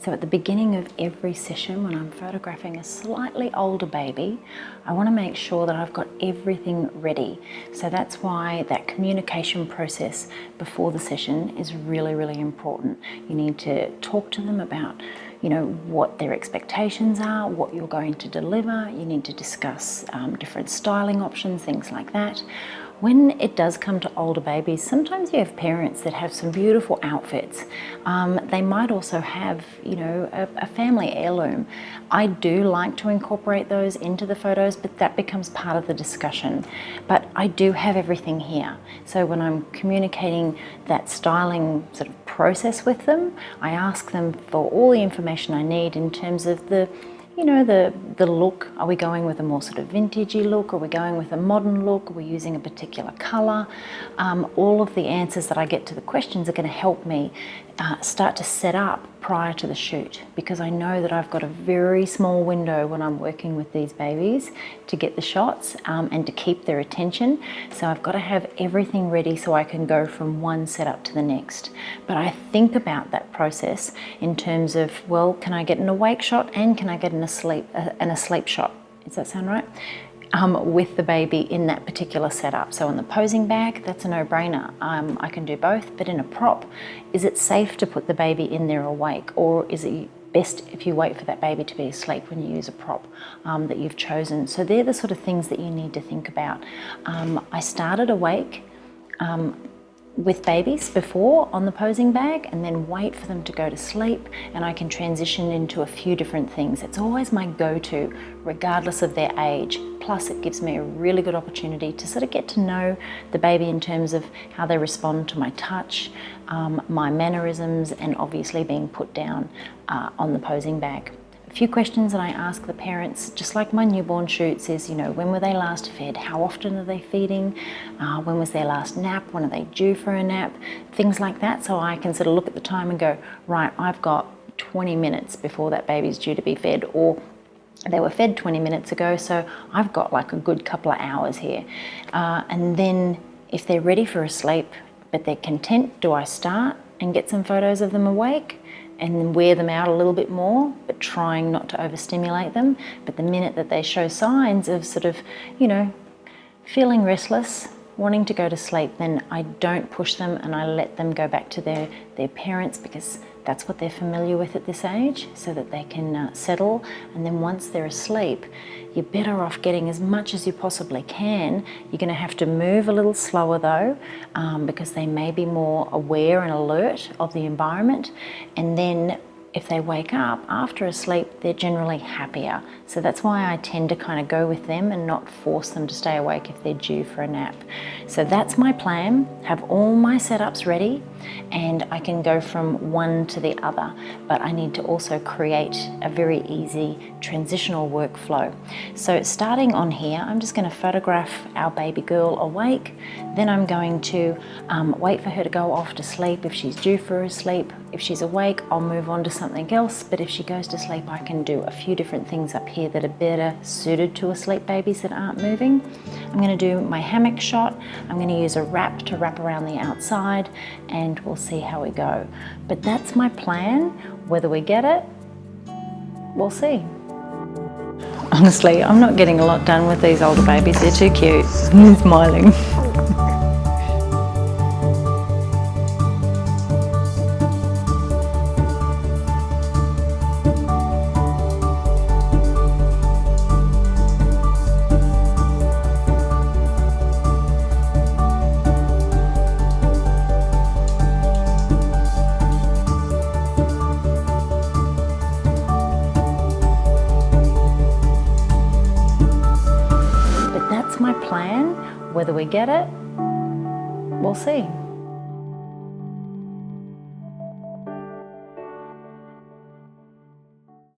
So at the beginning of every session, when I'm photographing a slightly older baby, I want to make sure that I've got everything ready. So that's why that communication process before the session is really, really important. You need to talk to them about, you know, what their expectations are, what you're going to deliver. You need to discuss different styling options, things like that. When it does come to older babies, sometimes you have parents that have some beautiful outfits. They might also have, you know, a family heirloom. I do like to incorporate those into the photos, but that becomes part of the discussion. But I do have everything here. So when I'm communicating that styling sort of process with them, I ask them for all the information I need in terms of the look. Are we going with a more sort of vintagey look? Are we going with a modern look? Are we using a particular color? All of the answers that I get to the questions are going to help me start to set up prior to the shoot, because I know that I've got a very small window when I'm working with these babies to get the shots and to keep their attention. So I've got to have everything ready so I can go from one setup to the next. But I think about that process in terms of, well, can I get an awake shot and can I get an asleep shot? Does that sound right? With the baby in that particular setup. So in the posing bag, that's a no-brainer. I can do both, but in a prop, is it safe to put the baby in there awake, or is it best if you wait for that baby to be asleep when you use a prop that you've chosen? So they're the sort of things that you need to think about. I started awake with babies before on the posing bag, and then wait for them to go to sleep, and I can transition into a few different things. It's always my go-to regardless of their age. Plus it gives me a really good opportunity to sort of get to know the baby in terms of how they respond to my touch, my mannerisms, and obviously being put down on the posing bag. A few questions that I ask the parents, just like my newborn shoots, is, you know, when were they last fed? How often are they feeding? When was their last nap? When are they due for a nap? Things like that, so I can sort of look at the time and go, right, I've got 20 minutes before that baby's due to be fed, or they were fed 20 minutes ago, so I've got like a good couple of hours here. And then if they're ready for a sleep, but they're content, do I start and get some photos of them awake and then wear them out a little bit more, but trying not to overstimulate them? But the minute that they show signs of sort of, you know, feeling restless, wanting to go to sleep, then I don't push them and I let them go back to their parents, because that's what they're familiar with at this age, so that they can settle. And then once they're asleep, you're better off getting as much as you possibly can. You're going to have to move a little slower though, because they may be more aware and alert of the environment. And then if they wake up after a sleep, they're generally happier. So that's why I tend to kind of go with them and not force them to stay awake if they're due for a nap. So that's my plan, have all my setups ready, and I can go from one to the other. But I need to also create a very easy transitional workflow. So starting on here, I'm just going to photograph our baby girl awake. Then I'm going to wait for her to go off to sleep if she's due for a sleep. If she's awake, I'll move on to something else, but if she goes to sleep, I can do a few different things up here that are better suited to asleep babies that aren't moving. I'm going to do my hammock shot. I'm going to use a wrap to wrap around the outside, and we'll see how we go. But that's my plan. Whether we get it, we'll see. Honestly, I'm not getting a lot done with these older babies. They're too cute. Smiling. My plan, whether we get it, we'll see.